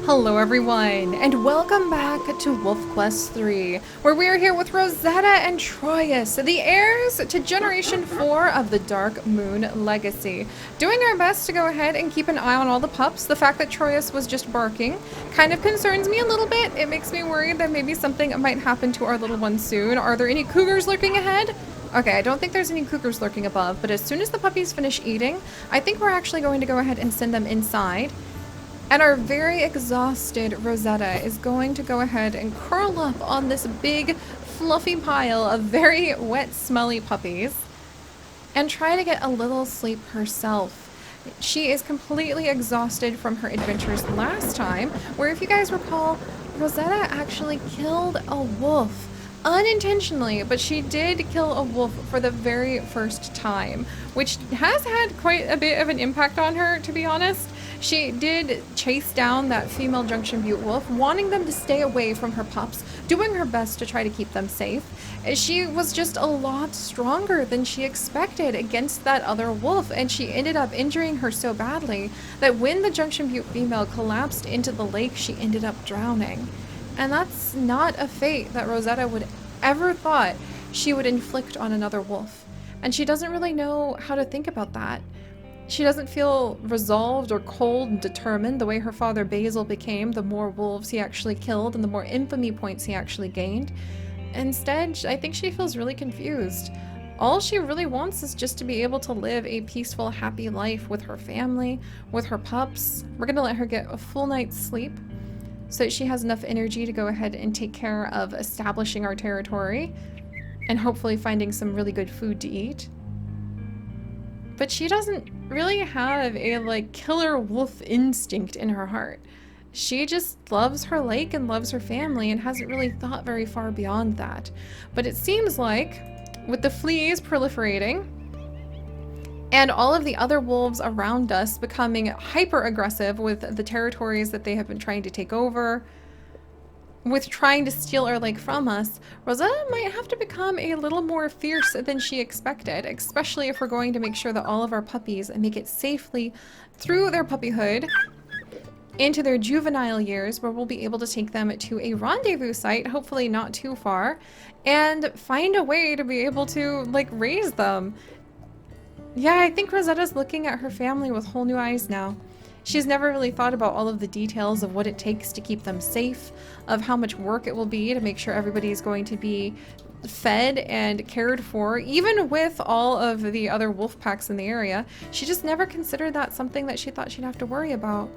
Hello everyone, and welcome back to Wolf Quest 3, where we are here with Rosetta and Troyes, the heirs to Generation 4 of the Dark Moon Legacy. Doing our best to go ahead and keep an eye on all the pups. The fact that Troyes was just barking kind of concerns me a little bit. It makes me worried that maybe something might happen to our little one soon. Are there any cougars lurking ahead? Okay, I don't think there's any cougars lurking above, but as soon as the puppies finish eating, I think we're actually going to go ahead and send them inside. And our very exhausted Rosetta is going to go ahead and curl up on this big, fluffy pile of very wet, smelly puppies and try to get a little sleep herself. She is completely exhausted from her adventures last time, where if you guys recall, Rosetta actually killed a wolf. Unintentionally, but she did kill a wolf for the very first time, which has had quite a bit of an impact on her, to be honest. She did chase down that female Junction Butte wolf, wanting them to stay away from her pups, doing her best to try to keep them safe. She was just a lot stronger than she expected against that other wolf, and she ended up injuring her so badly that when the Junction Butte female collapsed into the lake, she ended up drowning. And that's not a fate that Rosetta would ever thought she would inflict on another wolf. And she doesn't really know how to think about that. She doesn't feel resolved or cold and determined the way her father Basil became the more wolves he actually killed and the more infamy points he actually gained. Instead, I think she feels really confused. All she really wants is just to be able to live a peaceful, happy life with her family, with her pups. We're gonna let her get a full night's sleep so that she has enough energy to go ahead and take care of establishing our territory and hopefully finding some really good food to eat. But she doesn't really have a killer wolf instinct in her heart. She just loves her lake and loves her family and hasn't really thought very far beyond that. But it seems like with the fleas proliferating and all of the other wolves around us becoming hyper aggressive with the territories that they have been trying to take over, with trying to steal our lake from us, Rosetta might have to become a little more fierce than she expected, especially if we're going to make sure that all of our puppies make it safely through their puppyhood into their juvenile years, where we'll be able to take them to a rendezvous site, hopefully not too far, and find a way to be able to raise them. Yeah, I think Rosetta's looking at her family with whole new eyes now. She's never really thought about all of the details of what it takes to keep them safe, of how much work it will be to make sure everybody is going to be fed and cared for, even with all of the other wolf packs in the area. She just never considered that something that she thought she'd have to worry about.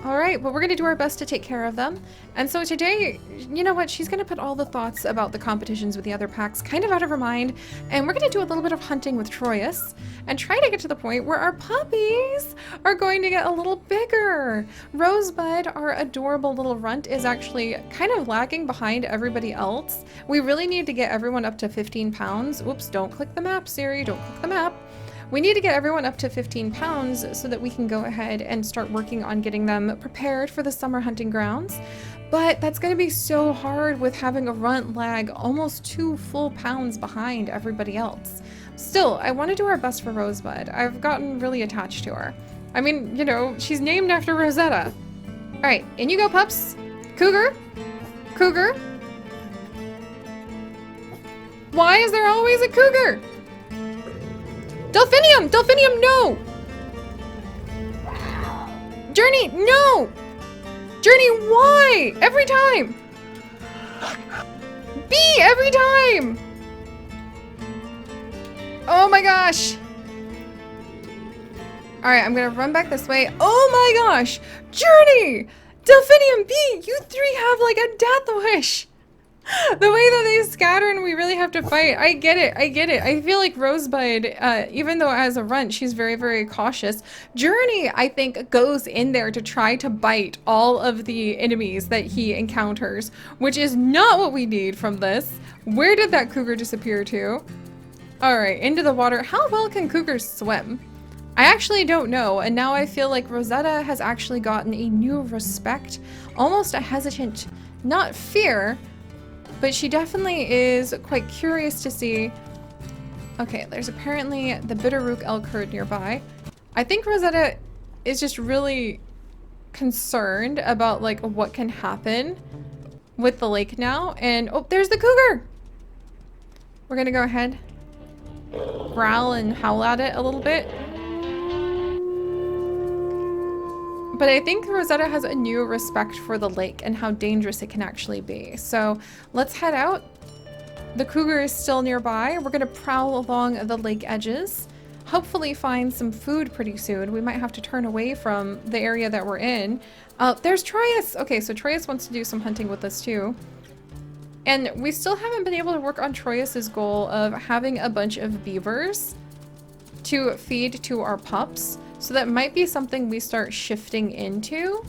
Alright, but we're going to do our best to take care of them. And so today, you know what, she's going to put all the thoughts about the competitions with the other packs kind of out of her mind, and we're going to do a little bit of hunting with Troyes and try to get to the point where our puppies are going to get a little bigger. Rosebud, our adorable little runt, is actually kind of lagging behind everybody else. We really need to get everyone up to 15 pounds. Oops, don't click the map, Seri, don't click the map. We need to get everyone up to 15 pounds so that we can go ahead and start working on getting them prepared for the summer hunting grounds. But that's going to be so hard with having a runt lag almost 2 full pounds behind everybody else. Still, I want to do our best for Rosebud. I've gotten really attached to her. I mean, you know, she's named after Rosetta. Alright, in you go, pups. Cougar. Cougar. Why is there always a cougar? Delphinium! Delphinium, no! Journey, no! Journey, why? Every time! B, every time! Oh my gosh! Alright, I'm gonna run back this way. Oh my gosh! Journey! Delphinium, B, you three have a death wish! The way that they scatter and we really have to fight. I get it. I get it. I feel like Rosebud, even though as a runt, she's very, very cautious. Journey, I think, goes in there to try to bite all of the enemies that he encounters, which is not what we need from this. Where did that cougar disappear to? All right, into the water. How well can cougars swim? I actually don't know, and now I feel like Rosetta has actually gotten a new respect, almost a hesitant, not fear, but she definitely is quite curious to see. Okay, there's apparently the Bitterroot elk herd nearby. I think Rosetta is just really concerned about like what can happen with the lake now. And oh, there's the cougar. We're gonna go ahead, growl and howl at it a little bit. But I think Rosetta has a new respect for the lake and how dangerous it can actually be. So let's head out. The cougar is still nearby. We're gonna prowl along the lake edges. Hopefully find some food pretty soon. We might have to turn away from the area that we're in. There's Troyes. Okay, so Troyes wants to do some hunting with us too. And we still haven't been able to work on Troyes' goal of having a bunch of beavers to feed to our pups. So that might be something we start shifting into.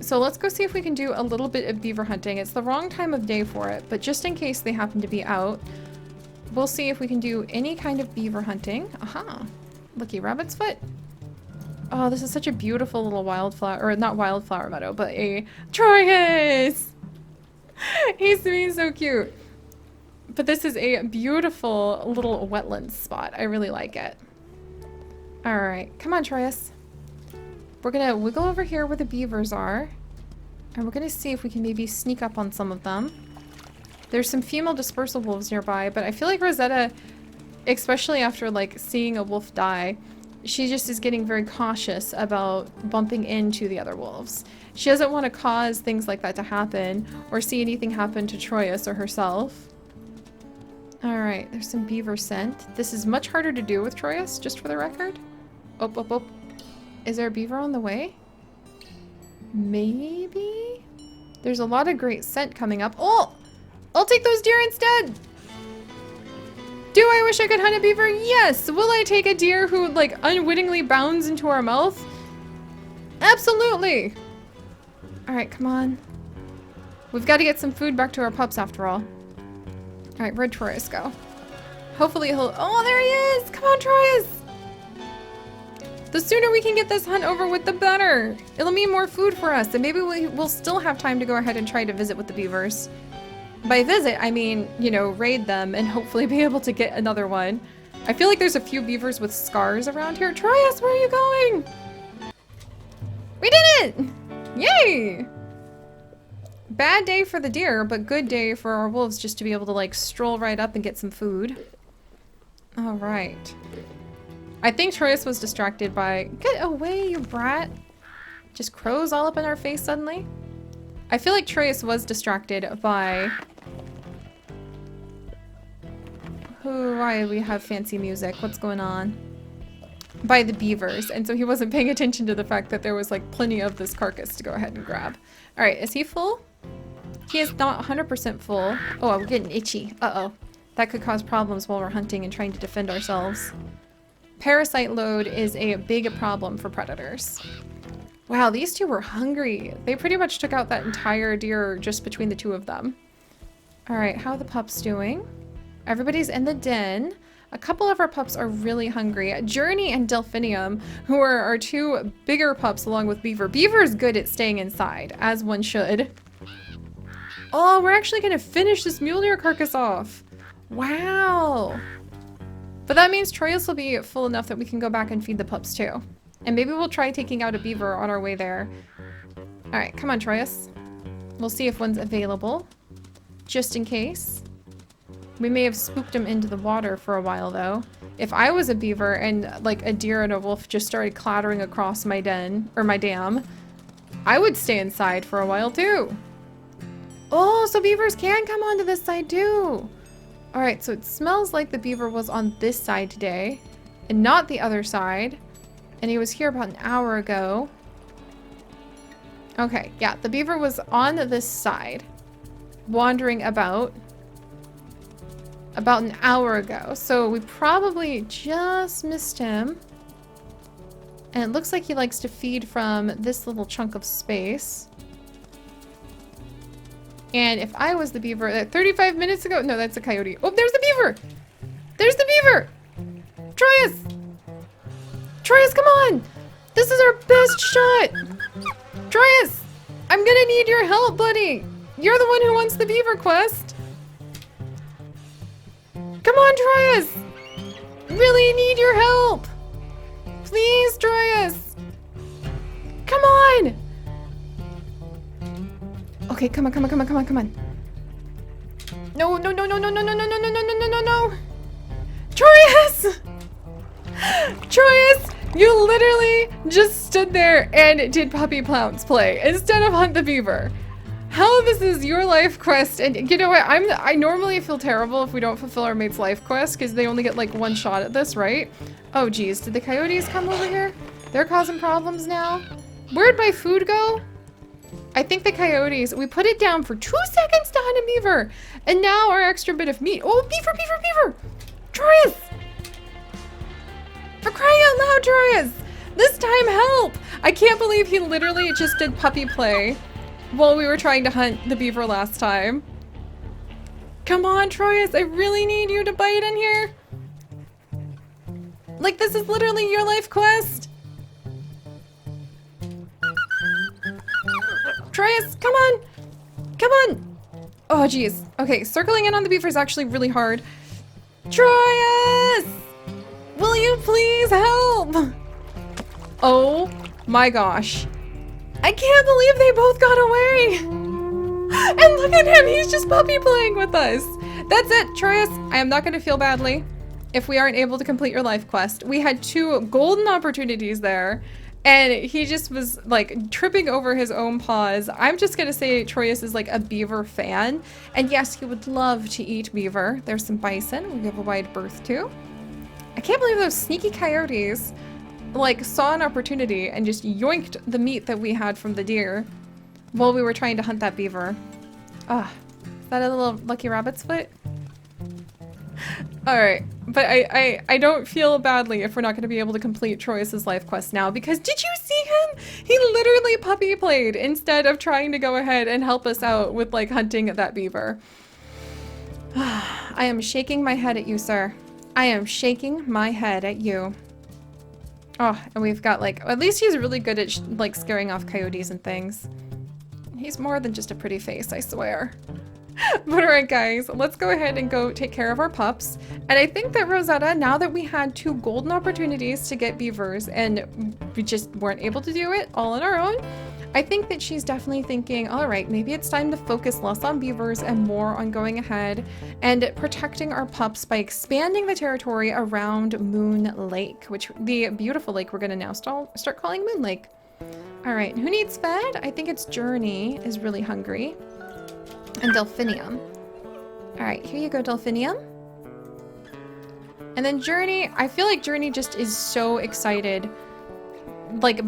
So let's go see if we can do a little bit of beaver hunting. It's the wrong time of day for it, but just in case they happen to be out, we'll see if we can do any kind of beaver hunting. Aha, looky, rabbit's foot. Oh, this is such a beautiful little wildflower, or not wildflower meadow, but a Troyes. He's being so cute. But this is a beautiful little wetland spot. I really like it. All right, come on, Troyes. We're gonna wiggle over here where the beavers are, and we're gonna see if we can maybe sneak up on some of them. There's some female dispersal wolves nearby, but I feel like Rosetta, especially after like seeing a wolf die, she just is getting very cautious about bumping into the other wolves. She doesn't want to cause things like that to happen or see anything happen to Troyes or herself. All right, there's some beaver scent. This is much harder to do with Troyes, just for the record. Oh, oh, oh. Is there a beaver on the way? Maybe? There's a lot of great scent coming up. Oh! I'll take those deer instead! Do I wish I could hunt a beaver? Yes! Will I take a deer who, like, unwittingly bounds into our mouth? Absolutely! Alright, come on. We've got to get some food back to our pups after all. Alright, where'd Troyes go? Hopefully he'll... Oh, there he is! Come on, Troyes! The sooner we can get this hunt over with, the better. It'll mean more food for us, and maybe we'll still have time to go ahead and try to visit with the beavers. By visit, I mean, you know, raid them and hopefully be able to get another one. I feel like there's a few beavers with scars around here. Troyes, where are you going? We did it! Yay! Bad day for the deer, but good day for our wolves just to be able to, like, stroll right up and get some food. All right. I think Troyes was distracted by... Get away, you brat! Just crows all up in our face suddenly. I feel like Troyes was distracted by... Why do we have fancy music? What's going on? By the beavers, and so he wasn't paying attention to the fact that there was, like, plenty of this carcass to go ahead and grab. Alright, is he full? He is not 100% full. Oh, I'm getting itchy. Uh-oh. That could cause problems while we're hunting and trying to defend ourselves. Parasite load is a big problem for predators. Wow, these two were hungry. They pretty much took out that entire deer just between the two of them. All right, how are the pups doing? Everybody's in the den. A couple of our pups are really hungry. Journey and Delphinium, who are our two bigger pups along with Beaver. Beaver is good at staying inside, as one should. Oh, we're actually gonna finish this mule deer carcass off. Wow. But that means Troyes will be full enough that we can go back and feed the pups too. And maybe we'll try taking out a beaver on our way there. All right, come on, Troyes. We'll see if one's available, just in case. We may have spooked him into the water for a while, though. If I was a beaver and, like, a deer and a wolf just started clattering across my den, or my dam, I would stay inside for a while, too. Oh, so beavers can come onto this side, too. All right, so it smells like the beaver was on this side today, and not the other side. And he was here about an hour ago. Okay, yeah, the beaver was on this side, wandering about an hour ago. So we probably just missed him. And it looks like he likes to feed from this little chunk of space. And if I was the beaver, 35 minutes ago, no, that's a coyote. Oh, there's the beaver! There's the beaver! Troyes! Troyes, come on! This is our best shot! Troyes! I'm gonna need your help, buddy! You're the one who wants the beaver quest! Come on, Troyes! Really need your help! Please, Troyes! Come on! Okay, come on, come on, come on, come on, come on. No, no, no, no, no, no, no, no, no, no, no, no, no, no. Troyes! Troyes, you literally just stood there and did Puppy Pounce play instead of Hunt the Beaver. How this is your life quest, and you know what, I normally feel terrible if we don't fulfill our mate's life quest because they only get like one shot at this, right? Oh geez, did the coyotes come over here? They're causing problems now. Where'd my food go? I think the coyotes, we put it down for 2 seconds to hunt a beaver, and now our extra bit of meat. Oh, beaver, beaver, beaver! Troyes! For crying out loud, Troyes! This time help! I can't believe he literally just did puppy play while we were trying to hunt the beaver last time. Come on, Troyes, I really need you to bite in here. Like, this is literally your life quest. Troyes, come on. Come on. Oh, geez. Okay, circling in on the beaver is actually really hard. Troyes! Will you please help? Oh my gosh. I can't believe they both got away! And look at him, he's just puppy playing with us! That's it, Troyes, I am not gonna feel badly if we aren't able to complete your life quest. We had 2 golden opportunities there, and he just was like tripping over his own paws. I'm just gonna say Troyes is like a beaver fan, and yes, he would love to eat beaver. There's some bison we give a wide berth to. I can't believe those sneaky coyotes like saw an opportunity and just yoinked the meat that we had from the deer while we were trying to hunt that beaver. Ah, is that a little lucky rabbit's foot? Alright, but I don't feel badly if we're not going to be able to complete Troyes' life quest now, because did you see him? He literally puppy played instead of trying to go ahead and help us out with like hunting that beaver. I am shaking my head at you, sir. I am shaking my head at you. Oh, and we've got like, at least he's really good at like scaring off coyotes and things. He's more than just a pretty face, I swear. But alright guys, let's go ahead and go take care of our pups. And I think that Rosetta, now that we had 2 golden opportunities to get beavers and we just weren't able to do it all on our own, I think that she's definitely thinking, alright, maybe it's time to focus less on beavers and more on going ahead and protecting our pups by expanding the territory around Moon Lake, which the beautiful lake we're going to now start calling Moon Lake. Alright, who needs fed? I think it's Journey is really hungry. And Delphinium. Alright, here you go, Delphinium. And then Journey, I feel like Journey just is so excited. Like,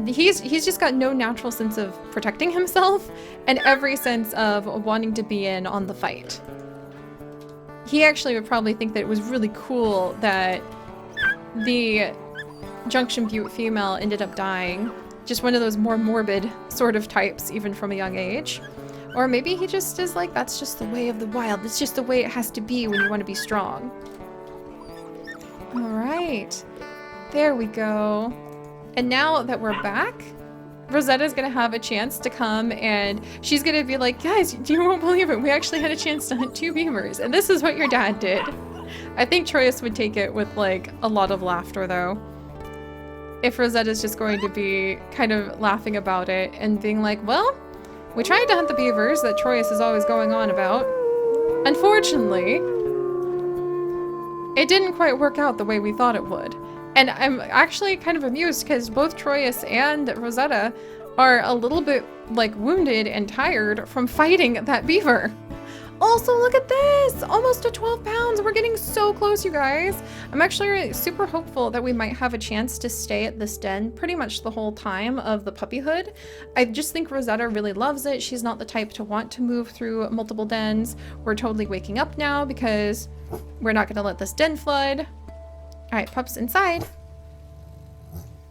he's just got no natural sense of protecting himself and every sense of wanting to be in on the fight. He actually would probably think that it was really cool that the Junction Butte female ended up dying. Just one of those more morbid sort of types, even from a young age. Or maybe he just is like, that's just the way of the wild. It's just the way it has to be when you want to be strong. All right. There we go. And now that we're back, Rosetta's gonna have a chance to come and she's gonna be like, guys, you won't believe it. We actually had a chance to hunt 2 beavers and this is what your dad did. I think Troyes would take it with like a lot of laughter though. If Rosetta's just going to be kind of laughing about it and being like, well, we tried to hunt the beavers that Troyes is always going on about. Unfortunately, it didn't quite work out the way we thought it would. And I'm actually kind of amused because both Troyes and Rosetta are a little bit like wounded and tired from fighting that beaver. Also, look at this! Almost to 12 pounds! We're getting so close, you guys! I'm actually super hopeful that we might have a chance to stay at this den pretty much the whole time of the puppyhood. I just think Rosetta really loves it. She's not the type to want to move through multiple dens. We're totally waking up now because we're not gonna let this den flood. Alright, pups inside.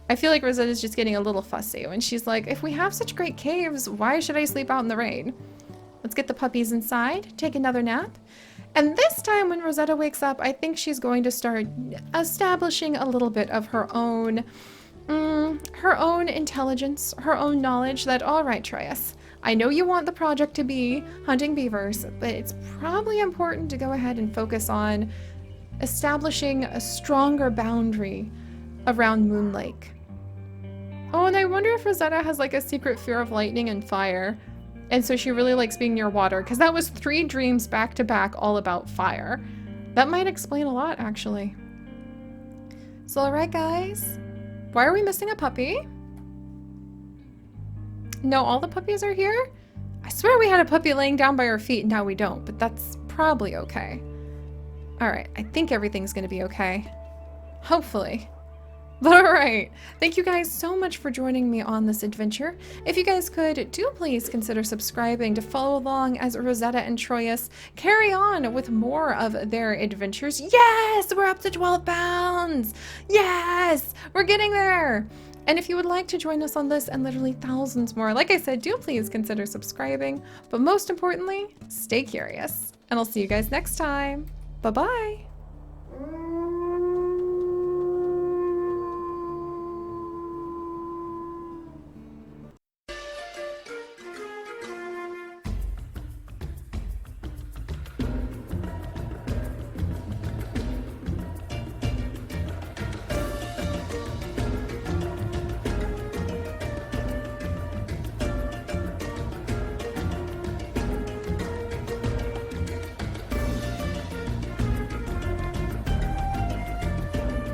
I feel like Rosetta's just getting a little fussy when she's like, if we have such great caves, why should I sleep out in the rain? Let's get the puppies inside, take another nap. And this time when Rosetta wakes up, I think she's going to start establishing a little bit of her own intelligence, her own knowledge that, all right, Troyes, I know you want the project to be hunting beavers, but it's probably important to go ahead and focus on establishing a stronger boundary around Moon Lake. Oh, and I wonder if Rosetta has like a secret fear of lightning and fire. And so she really likes being near water, because that was 3 dreams back to back all about fire. That might explain a lot, actually. So, all right, guys. Why are we missing a puppy? No, all the puppies are here? I swear we had a puppy laying down by our feet, and now we don't, but that's probably okay. All right, I think everything's gonna be okay. Hopefully. But all right, thank you guys so much for joining me on this adventure. If you guys could, do please consider subscribing to follow along as Rosetta and Troyes carry on with more of their adventures. Yes, we're up to 12 pounds. Yes, we're getting there. And if you would like to join us on this and literally thousands more, like I said, do please consider subscribing. But most importantly, stay curious. And I'll see you guys next time. Bye-bye.